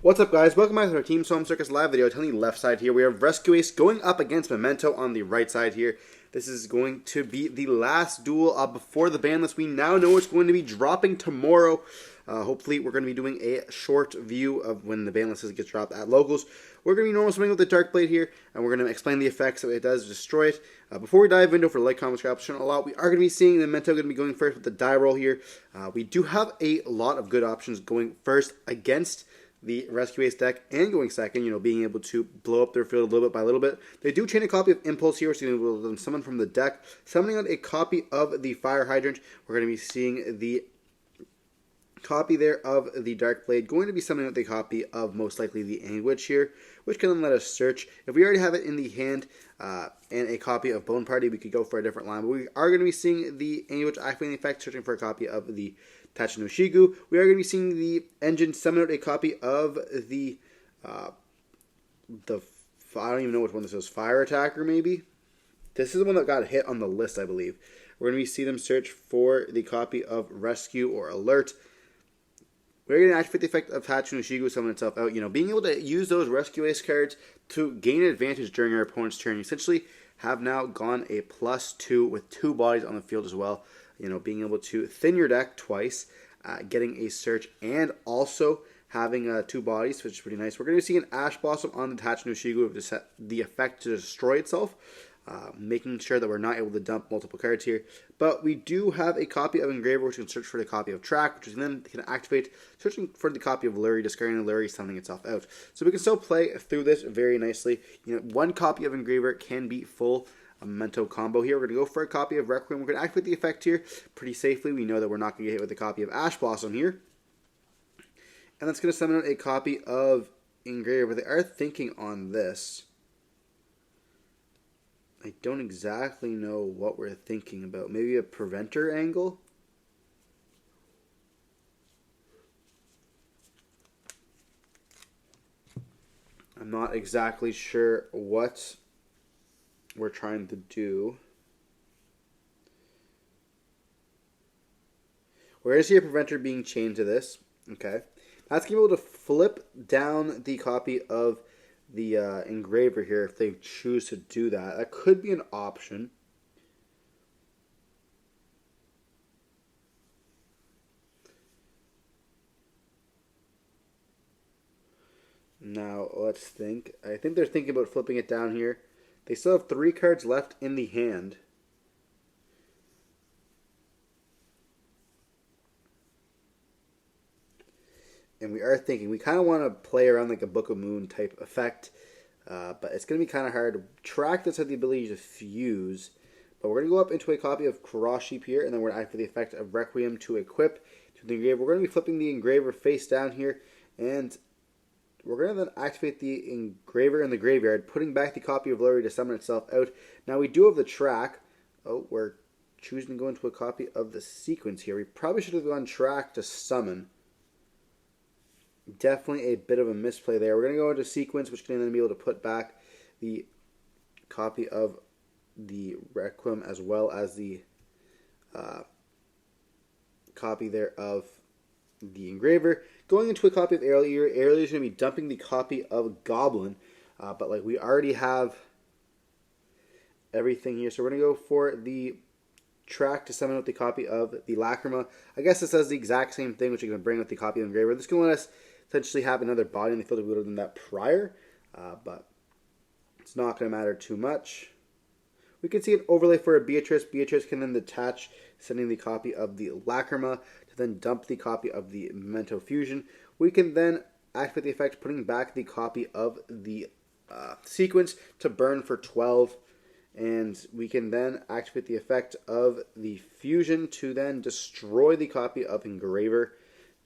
What's up, guys? Welcome back to our Team Solemn Circus live video. On the left side here, we have Rescue Ace going up against Memento on the right side here. This is going to be the last duel before the ban list. We now know it's going to be dropping tomorrow. Hopefully, we're going to be doing a short view of when the ban list gets dropped at locals. We're going to be normal swimming with the Dark Blade here, and we're going to explain the effects that it does to destroy it. Before we dive into, for like, comment, subscribe, share a lot, we are going to be seeing the Memento going to be going first with the die roll here. We do have a lot of good options going first against the Rescue Ace deck, and going second, being able to blow up their field a little bit by little bit. They do chain a copy of Impulse here, so you're able to summon from the deck. Summoning out a copy of the Fire Hydrant, we're going to be seeing the copy there of the Dark Blade. Going to be summoning out the copy of, most likely, the Anguish here, which can then let us search. If we already have it in the hand, and a copy of Bone Party, we could go for a different line. But we are going to be seeing the Anguish activating the effect, searching for a copy of the Tachino-Shigu. We are going to be seeing the engine summon out a copy of the I don't even know which one this is, Fire Attacker maybe? This is the one that got hit on the list, I believe. We're going to see them search for the copy of Rescue or Alert. We're going to activate the effect of Tachino-Shigu summon itself out. Being able to use those Rescue Ace cards to gain an advantage during our opponent's turn. You essentially have now gone a +2 with 2 bodies on the field as well. Being able to thin your deck twice, getting a search, and also having 2 bodies, which is pretty nice. We're going to see an Ash Blossom on the Tachino-Shigu to set the effect to destroy itself, making sure that we're not able to dump multiple cards here. But we do have a copy of Engraver, which can search for the copy of Track, which then can activate, searching for the copy of Lurie, discarding the Lurie, summoning itself out. So we can still play through this very nicely. One copy of Engraver can be full a Memento combo here. We're going to go for a copy of Requiem. We're going to activate the effect here pretty safely. We know that we're not going to get hit with a copy of Ash Blossom here. And that's going to summon out a copy of Engraver. They are thinking on this. I don't exactly know what we're thinking about. Maybe a Preventer angle? I'm not exactly sure what we're trying to do. We're going to see a Preventer being chained to this. Okay. That's going to be able to flip down the copy of the Engraver here if they choose to do that. That could be an option. Now, let's think. I think they're thinking about flipping it down here. They still have 3 cards left in the hand. And we are thinking, we kind of want to play around like a Book of Moon type effect. But it's going to be kind of hard. Track does have the ability to fuse. But we're going to go up into a copy of Cross Sheep here. And then we're going to activate the effect of Requiem to equip to the Engraver. We're going to be flipping the Engraver face down here. And we're going to then activate the Engraver in the graveyard, putting back the copy of Lurie to summon itself out. Now we do have the Track. Oh, we're choosing to go into a copy of the Sequence here. We probably should have gone Track to summon. Definitely a bit of a misplay there. We're going to go into Sequence, which can then be able to put back the copy of the Requiem as well as the copy there of the Engraver. Going into a copy of Airly is going to be dumping the copy of Goblin. But like we already have everything here. So we're going to go for the Track to summon out the copy of the Lacrima. I guess this does the exact same thing, which you're going to bring with the copy of Engraver. This is going to let us essentially have another body in the field if we would have done that prior. But it's not going to matter too much. We can see an overlay for a Beatrice. Beatrice can then detach, sending the copy of the Lacrima to then dump the copy of the Memento Fusion. We can then activate the effect, putting back the copy of the Sequence to burn for 12. And we can then activate the effect of the Fusion to then destroy the copy of Engraver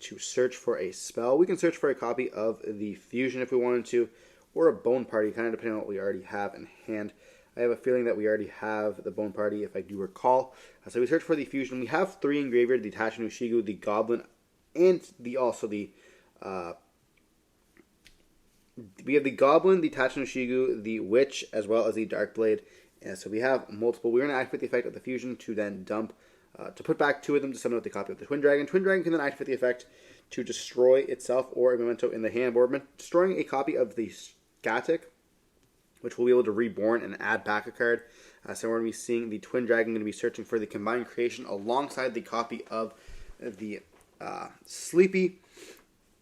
to search for a spell. We can search for a copy of the Fusion if we wanted to, or a Bone Party, kind of depending on what we already have in hand. I have a feeling that we already have the Bone Party, if I do recall. So we search for the Fusion. We have 3 Engraver, the Tachino-Shigu, the Goblin, and we have the Goblin, the Tachino-Shigu, the Witch, as well as the Dark Blade. And so we have multiple. We're going to activate the effect of the Fusion to then dump, to put back 2 of them to summon out the copy of the Twin Dragon. Twin Dragon can then activate the effect to destroy itself or a memento in the hand board, destroying a copy of the Gatic, which will be able to reborn and add back a card. So we're going to be seeing the Twin Dragon going to be searching for the combined creation alongside the copy of the Sleepy.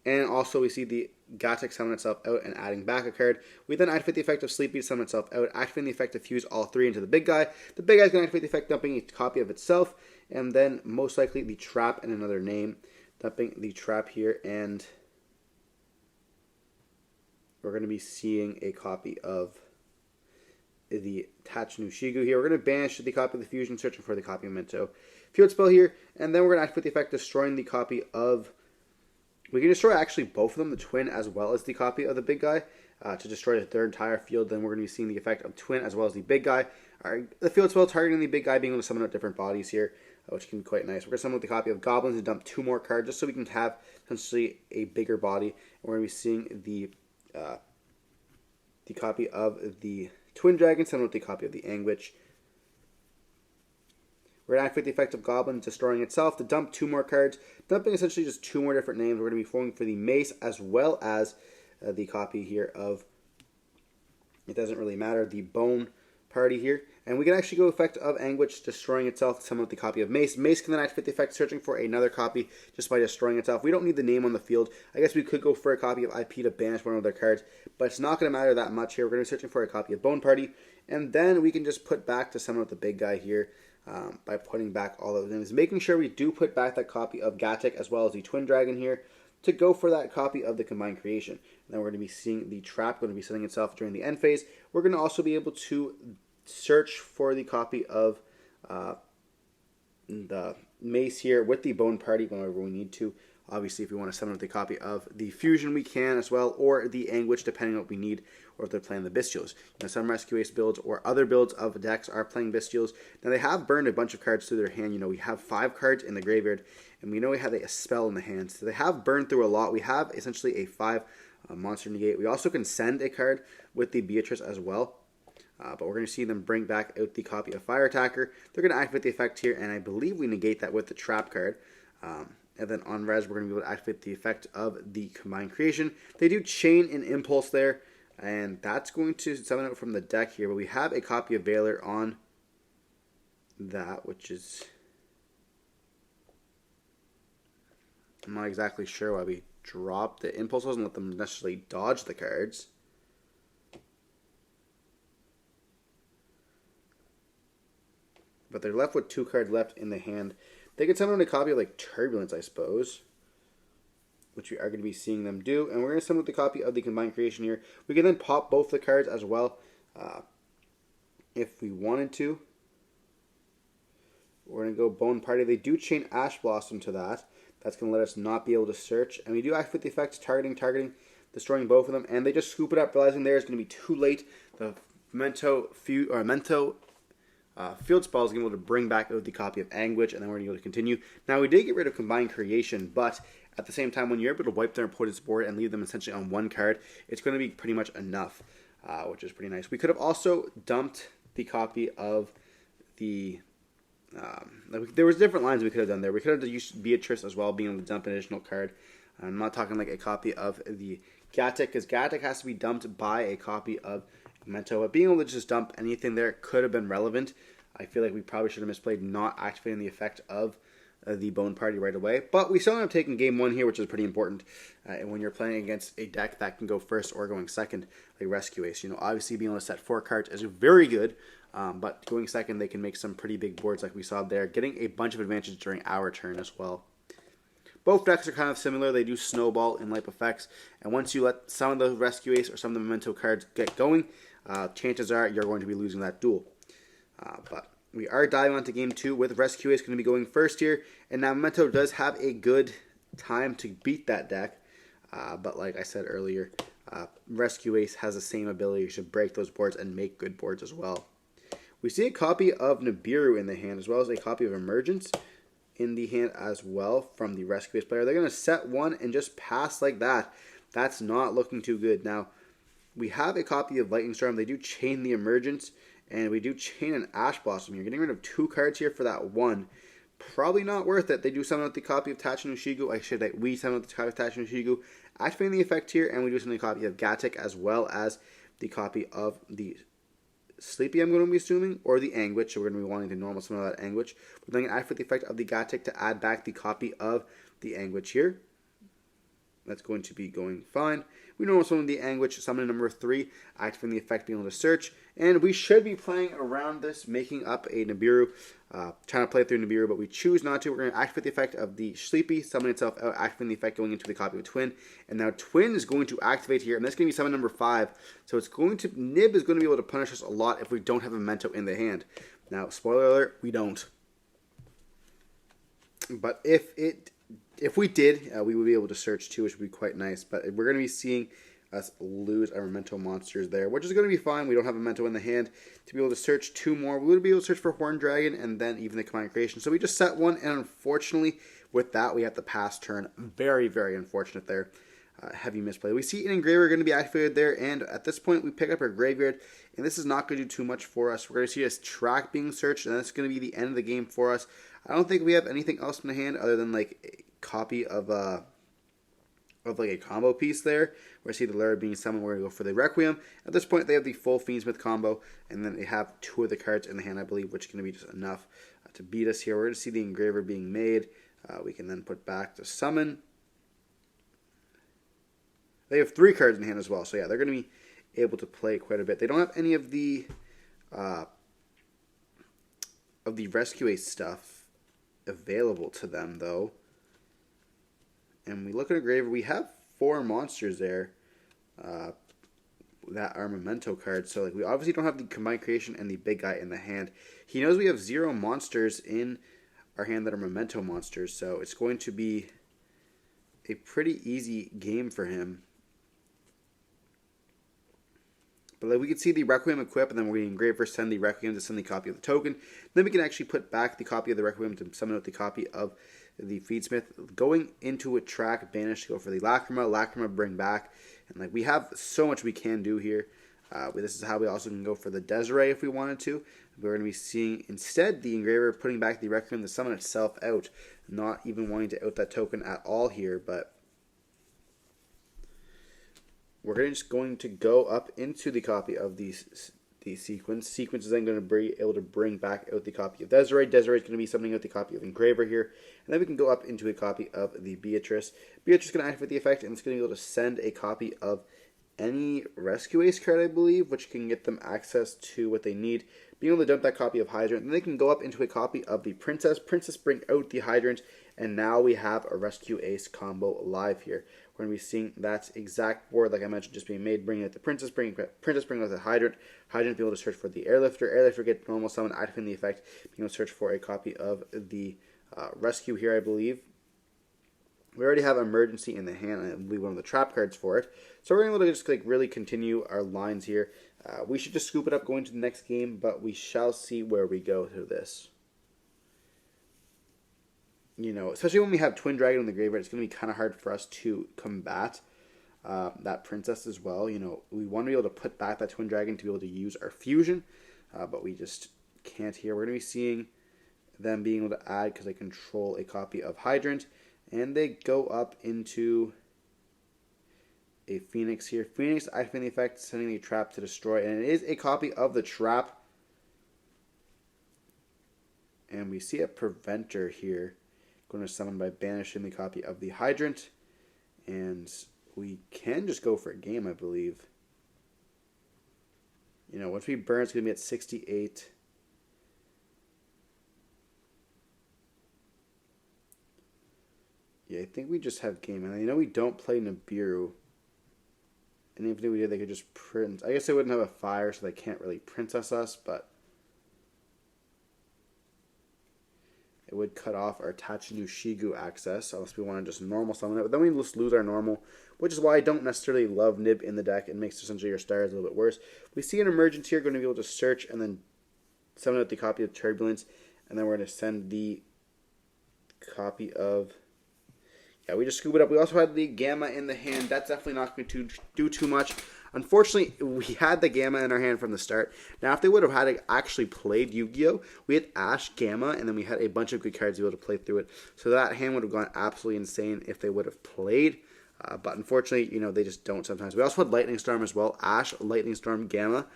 And also we see the Gatic summon itself out and adding back a card. We then activate the effect of Sleepy to summon itself out, activating the effect to fuse all three into the big guy. The big guy is going to activate the effect dumping a copy of itself, and then most likely the trap and another name. Dumping the trap here, and we're going to be seeing a copy of the Tachnu Shigu here. We're going to banish the copy of the fusion, searching for the copy of Memento. Field spell here, and then we're going to activate the effect destroying the copy of... We can destroy actually both of them, the twin as well as the copy of the big guy, to destroy their entire field. Then we're going to be seeing the effect of twin as well as the big guy. The field spell targeting the big guy, being able to summon out different bodies here, which can be quite nice. We're going to summon with the copy of Goblins and dump 2 more cards just so we can have essentially a bigger body. And we're going to be seeing the copy of the Twin Dragon, summon with the copy of the Anguish. We're going to activate the effect of Goblin destroying itself to dump 2 more cards, dumping essentially just 2 more different names. We're going to be falling for the Mace as well as the copy here of, it doesn't really matter, the Bone Party here. And we can actually go effect of Anguish destroying itself to summon with the copy of Mace. Mace can then activate the effect searching for another copy just by destroying itself. We don't need the name on the field. I guess we could go for a copy of IP to banish one of their cards, but it's not going to matter that much here. We're going to be searching for a copy of Bone Party, and then we can just put back to summon with the big guy here by putting back all those names. Making sure we do put back that copy of Gatic as well as the Twin Dragon here to go for that copy of the combined creation. And then we're going to be seeing the trap going to be setting itself during the end phase. We're going to also be able to search for the copy of the Mace here with the Bone Party whenever we need to. Obviously, if we want to summon with a copy of the Fusion, we can as well, or the Anguish, depending on what we need, or if they're playing the Bestials. Some Rescue Ace builds or other builds of decks are playing Bestials. Now, they have burned a bunch of cards through their hand. We have 5 cards in the graveyard, and we know we have a spell in the hand. So they have burned through a lot. We have essentially a 5 monster negate. We also can send a card with the Beatrice as well. But we're going to see them bring back out the copy of Fire Attacker. They're going to activate the effect here, and I believe we negate that with the Trap card. And then on res, we're going to be able to activate the effect of the combined creation. They do chain and impulse there, and that's going to summon it from the deck here. But we have a copy of Valor on that, which is... I'm not exactly sure why we dropped the impulse. Doesn't let them necessarily dodge the cards. But they're left with 2 cards left in the hand. They could summon a copy of like Turbulence, I suppose, which we are going to be seeing them do. And we're going to summon with the copy of the combined creation here. We can then pop both the cards as well if we wanted to. We're going to go Bone Party. They do chain Ash Blossom to that. That's going to let us not be able to search. And we do activate the effects targeting, destroying both of them. And they just scoop it up, realizing there is going to be too late. The Memento Field Spell is going to be able to bring back out the copy of Anguish, and then we're going to be able to continue. Now, we did get rid of Combined Creation, but at the same time, when you're able to wipe their opponent's board and leave them essentially on 1 card, it's going to be pretty much enough, which is pretty nice. We could have also dumped the copy of the... there was different lines we could have done there. We could have used Beatrice as well, being able to dump an additional card. I'm not talking like a copy of the Gatic, because Gatic has to be dumped by a copy of Memento, but being able to just dump anything there could have been relevant. I feel like we probably should have misplayed not activating the effect of the Bone Party right away, but we still end up taking game 1 here, which is pretty important when you're playing against a deck that can go first or going second, like Rescue Ace. Obviously being able to set 4 cards is very good, but going second, they can make some pretty big boards like we saw there, getting a bunch of advantage during our turn as well. Both decks are kind of similar. They do snowball in life effects, and once you let some of the Rescue Ace or some of the Memento cards get going, chances are you're going to be losing that duel. But we are diving onto game 2 with Rescue Ace going to be going first here, and now Memento does have a good time to beat that deck, but like I said earlier, Rescue Ace has the same ability to break those boards and make good boards as well. We see a copy of Nibiru in the hand, as well as a copy of Emergence in the hand as well from the Rescue Ace player. They're going to set 1 and just pass like that. That's not looking too good. Now, we have a copy of Lightning Storm. They do chain the Emergence, and we do chain an Ash Blossom here. Getting rid of 2 cards here for that 1. probably not worth it. They do summon out the copy of Tachinoshigu. I should say we summon out the copy of Tachinoshigu, activating the effect here, and we do summon a copy of Gatic as well as the copy of the Sleepy, I'm going to be assuming, or the Anguish. So we're going to be wanting to normal summon that Anguish. We're then going to activate the effect of the Gatic to add back the copy of the Anguish here. That's going to be going fine. We normal summon the Anguish, summon number 3, activating the effect, being able to search. And we should be playing around this, making up a Nibiru, trying to play through Nibiru, but we choose not to. We're going to activate the effect of the Sleepy, summon itself out, activating the effect, going into the copy of Twin. And now Twin is going to activate here, and that's going to be summon number 5. So it's going to, Nib is going to be able to punish us a lot if we don't have a Memento in the hand. Now, spoiler alert, we don't. But if we did, we would be able to search too, which would be quite nice. But we're going to be seeing us lose our Memento monsters there, which is going to be fine. We don't have a Memento in the hand to be able to search 2 more. We would be able to search for Horn Dragon and then even the Combined Creation. So we just set 1, and unfortunately, with that, we have to pass turn. Very, very unfortunate there. Heavy misplay. We see an Engraver going to be activated there, and at this point, we pick up our Graveyard, and this is not going to do too much for us. We're going to see this track being searched, and that's going to be the end of the game for us. I don't think we have anything else in the hand other than like a copy of like a combo piece there. Where I see the Lara being summoned, we're going to go for the Requiem. At this point, they have the full Fiendsmith combo, and then they have 2 of the cards in the hand, I believe, which is going to be just enough to beat us here. We're going to see the Engraver being made. We can then put back to summon. They have 3 cards in hand as well, so yeah, they're going to be able to play quite a bit. They don't have any of the Rescue Ace stuff available to them, though. And we look at a Engraver, we have 4 monsters there that are Memento cards. So like we obviously don't have the Combined Creation and the big guy in the hand. He knows we have 0 monsters in our hand that are Memento monsters, so it's going to be a pretty easy game for him. But like we can see the Requiem equip, and then we Engraver send the Requiem to send the copy of the token. Then we can actually put back the copy of the Requiem to summon out the copy of the Feedsmith. Going into a track, banish to go for the Lacrima bring back. And like we have so much we can do here. This is how we also can go for the Desiree if we wanted to. We're going to be seeing instead the Engraver putting back the Requiem to summon itself out. Not even wanting to out that token at all here, but we're just going to go up into the copy of the Sequence. Sequence is then going to be able to bring back out the copy of Desiree. Desiree is going to be summoning out the copy of Engraver here. And then we can go up into a copy of the Beatrice. Beatrice is going to activate the effect, and it's going to be able to send a copy of any Rescue Ace card, I believe, which can get them access to what they need. Being able to dump that copy of Hydrant. Then they can go up into a copy of the Princess. Princess bring out the Hydrant, and now we have a Rescue Ace combo live here. We're going to be seeing that exact board, like I mentioned, just being made, bringing out the Princess, bringing out the Hydrant. Hydrant be able to search for the Airlifter. Airlifter get normal summon, activating the effect, being able to search for a copy of the Rescue here, I believe. We already have Emergency in the hand, and I believe one of the trap cards for it. So we're able to just like really continue our lines here. We should just scoop it up going to the next game, but we shall see where we go through this. You know, especially when we have Twin Dragon in the graveyard, it's going to be kind of hard for us to combat that Princess as well. You know, we want to be able to put back that Twin Dragon to be able to use our fusion, but we just can't here. We're going to be seeing them being able to add, because they control a copy of Hydrant, and they go up into a Phoenix here. Phoenix activating the effect, sending the trap to destroy, and it is a copy of the trap. And we see a Preventer here. Going to summon by banishing the copy of the Hydrant. And we can just go for a game, I believe. You know, once we burn, it's going to be at 68. Yeah, I think we just have game. And I know we don't play Nibiru. And even if we did, they could just print. I guess they wouldn't have a fire, so they can't really princess us, but it would cut off our Tachinoshigu access, unless we want to just normal summon it. But then we just lose our normal, which is why I don't necessarily love Nib in the deck. It makes essentially your stars a little bit worse. We see an Emergence here, going to be able to search and then summon out the copy of Turbulence. And then we're going to send the copy of... Yeah, we just scoop it up. We also had the Gamma in the hand. That's definitely not going to do too much. Unfortunately, we had the Gamma in our hand from the start. Now, if they would have had actually played Yu-Gi-Oh!, we had Ash, Gamma, and then we had a bunch of good cards to be able to play through it. So that hand would have gone absolutely insane if they would have played. But unfortunately, you know, they just don't sometimes. We also had Lightning Storm as well. Ash, Lightning Storm, Gamma.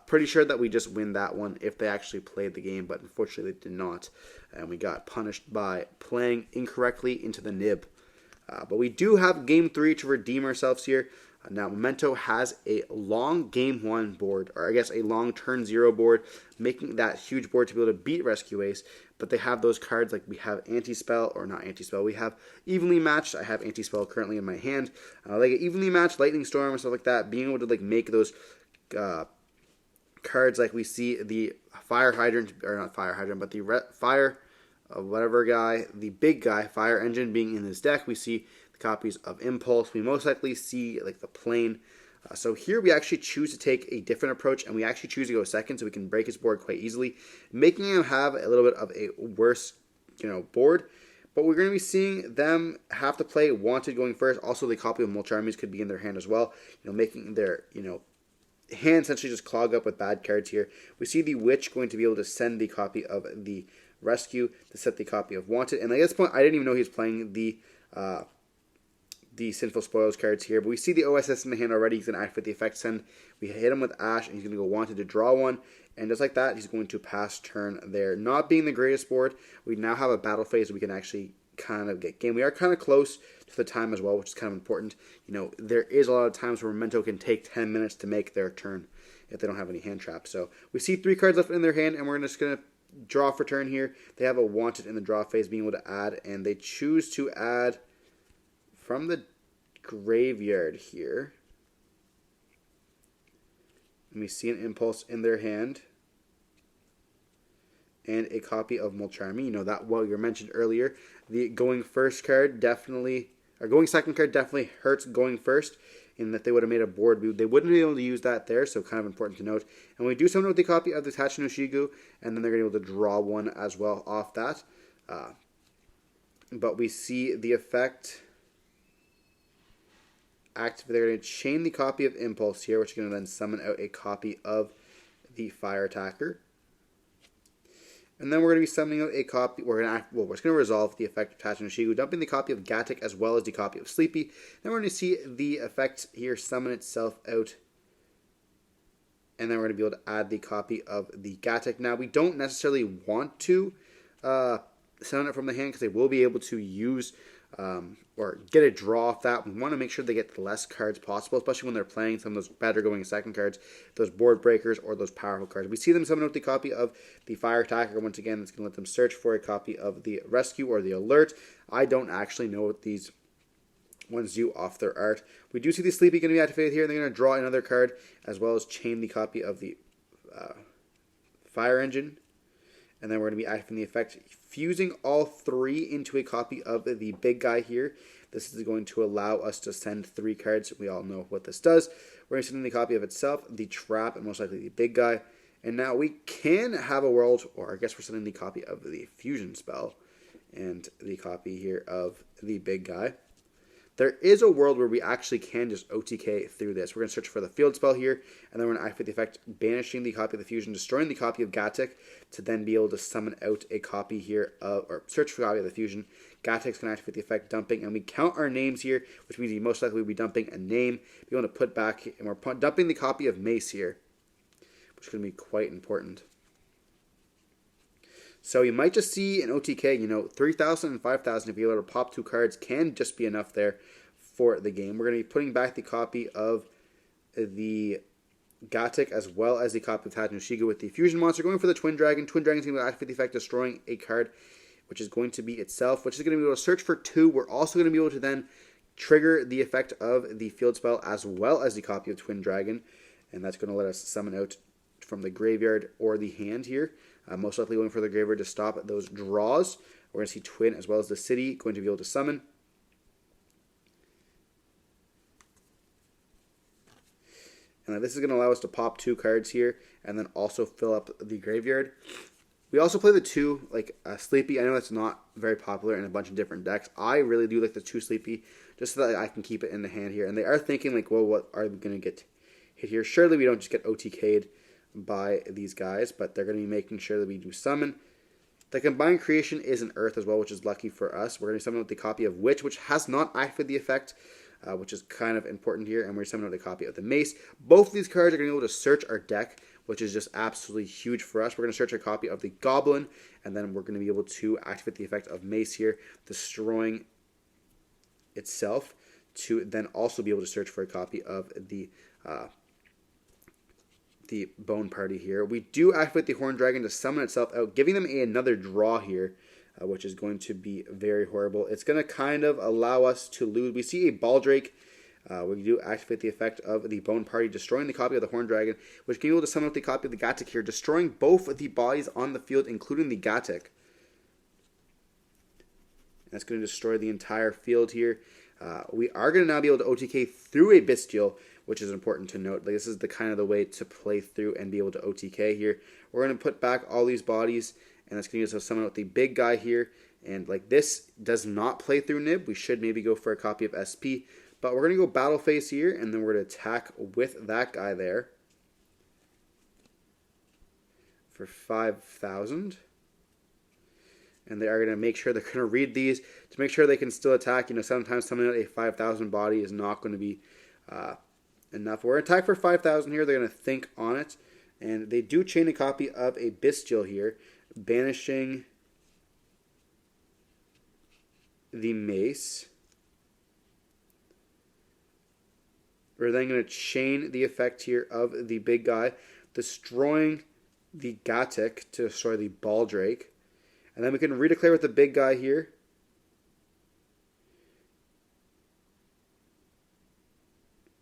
Pretty sure that we just win that one if they actually played the game, but unfortunately they did not. And we got punished by playing incorrectly into the nib. But we do have Game 3 to redeem ourselves here. Now, Memento has a long Game 1 board, or I guess a long Turn 0 board, making that huge board to be able to beat Rescue Ace. But they have those cards like we have Anti-Spell, or not Anti-Spell, we have Evenly Matched. I have Anti-Spell currently in my hand. Like Evenly Matched, Lightning Storm, and stuff like that, being able to like make those cards like we see the Fire Hydrant, or not Fire Hydrant, but the Fire, whatever guy, the big guy, Fire Engine being in this deck. We see the copies of Impulse. We most likely see like the Plane. So here we actually choose to take a different approach, and we actually choose to go second so we can break his board quite easily, making him have a little bit of a worse, board. But we're going to be seeing them have to play Wanted going first. Also, the copy of Mulcharmies could be in their hand as well, making their, hand essentially just clog up with bad cards here. We see the Witch going to be able to send the copy of the Rescue to set the copy of Wanted. And at this point, I didn't even know he was playing the Sinful Spoils cards here. But we see the OSS in the hand already. He's going to activate the effect send. We hit him with Ash, and he's going to go Wanted to draw one. And just like that, he's going to pass turn there. Not being the greatest board, we now have a battle phase that we can actually kind of get game. We are kind of close to the time as well, which is kind of important. There is a lot of times where Memento can take 10 minutes to make their turn if they don't have any hand traps. So we see 3 cards left in their hand, and we're just going to draw for turn here. They have a Wanted in the draw phase being able to add, and they choose to add from the graveyard here. And we see an Impulse in their hand and a copy of Mulcharmy. That what you mentioned earlier. The going first card definitely, or going second card definitely hurts going first, in that they would have made a board. They wouldn't be able to use that there, so kind of important to note. And we do summon with the copy of the Tachi no Shigu, and then they're going to be able to draw one as well off that. But we see the effect active. They're going to chain the copy of Impulse here, which is going to then summon out a copy of the Fire Attacker. And then we're going to be summoning out a copy. We're just going to resolve the effect of Tachi no Shigu, dumping the copy of Gatic as well as the copy of Sleepy. Then we're going to see the effect here summon itself out. And then we're going to be able to add the copy of the Gatic. Now, we don't necessarily want to summon it from the hand, because they will be able to use or get a draw off that. We want to make sure they get the less cards possible, especially when they're playing some of those better going second cards, those board breakers or those powerful cards. We see them summon out the copy of the Fire Attacker. Once again, it's going to let them search for a copy of the Rescue or the Alert. I don't actually know what these ones do off their art. We do see the Sleepy going to be activated here. They're going to draw another card as well as chain the copy of the Fire Engine. And then we're going to be activating the effect, fusing all 3 into a copy of the big guy here. This is going to allow us to send 3 cards. We all know what this does. We're going to send the copy of itself, the Trap, and most likely the big guy. And now we can have a world, or I guess we're sending the copy of the Fusion Spell and the copy here of the big guy. There is a world where we actually can just OTK through this. We're going to search for the Field Spell here, and then we're going to activate the effect, banishing the copy of the Fusion, destroying the copy of Gatic, to then be able to summon out a copy here of, or search for a copy of the Fusion. Gatic's going to activate the effect, dumping, and we count our names here, which means he most likely will be dumping a name. We want to put back, and we're dumping the copy of Mace here, which is going to be quite important. So you might just see an OTK, 3,000 and 5,000, if you're able to pop 2 cards, can just be enough there for the game. We're going to be putting back the copy of the Gatic as well as the copy of Tachi no Shigu with the Fusion Monster, going for the Twin Dragon. Twin Dragon's going to activate the effect, destroying a card, which is going to be itself, which is going to be able to search for 2. We're also going to be able to then trigger the effect of the Field Spell as well as the copy of Twin Dragon, and that's going to let us summon out from the graveyard or the hand here. Most likely going for the graveyard to stop those draws. We're going to see Twin as well as the City going to be able to summon. And this is going to allow us to pop 2 cards here and then also fill up the graveyard. We also play the 2, like Sleepy. I know that's not very popular in a bunch of different decks. I really do like the 2 Sleepy, just so that I can keep it in the hand here. And they are thinking, like, well, what are we going to get hit here? Surely we don't just get OTK'd by these guys, but they're going to be making sure that we do summon. The combined creation is an Earth as well, which is lucky for us. We're going to summon with the copy of which has not activated the effect, which is kind of important here. And we're summoning with a copy of the Mace. Both of these cards are going to be able to search our deck, which is just absolutely huge for us. We're going to search a copy of the Goblin, and then we're going to be able to activate the effect of Mace here, destroying itself, to then also be able to search for a copy of the Bone Party here. We do activate the Horned Dragon to summon itself out, giving them another draw here, which is going to be very horrible. It's going to kind of allow us to lose. We see a Baldrake. We do activate the effect of the Bone Party, destroying the copy of the Horned Dragon, which can be able to summon out the copy of the Gatic here, destroying both of the bodies on the field, including the Gatic. That's going to destroy the entire field here. We are going to now be able to OTK through a Bestial, which is important to note. Like, this is the kind of the way to play through and be able to OTK here. We're going to put back all these bodies, and that's going to use us summon out the big guy here. And like, this does not play through Nib. We should maybe go for a copy of SP. But we're going to go Battle Phase here, and then we're going to attack with that guy there for 5,000. And they are going to make sure they're going to read these to make sure they can still attack. You know, sometimes summoning out a 5,000 body is not going to be enough. We're going to attack for 5,000 here. They're going to think on it. And they do chain a copy of a Bestial here, banishing the Mace. We're then going to chain the effect here of the big guy, destroying the Gatic to destroy the Baldrake. And then we can redeclare with the big guy here.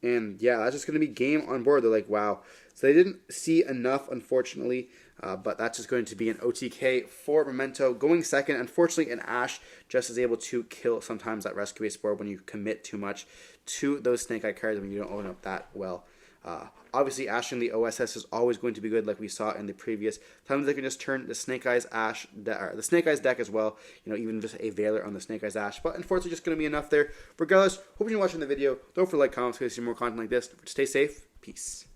And yeah, that's just going to be game on board. They're like, wow. So they didn't see enough, unfortunately. But that's just going to be an OTK for Memento. Going second, unfortunately, an Ash just is able to kill sometimes that Rescue Ace board when you commit too much to those Snake Eye cards when you don't open up that well. Obviously, Ash in the OSS is always going to be good, like we saw in the previous times. They can just turn the Snake Eyes Ash, the Snake Eyes deck as well. You know, even just a Veiler on the Snake Eyes Ash. But unfortunately, just going to be enough there. Regardless, hope you're watching the video. Don't forget to like, comment, see more content like this. Stay safe. Peace.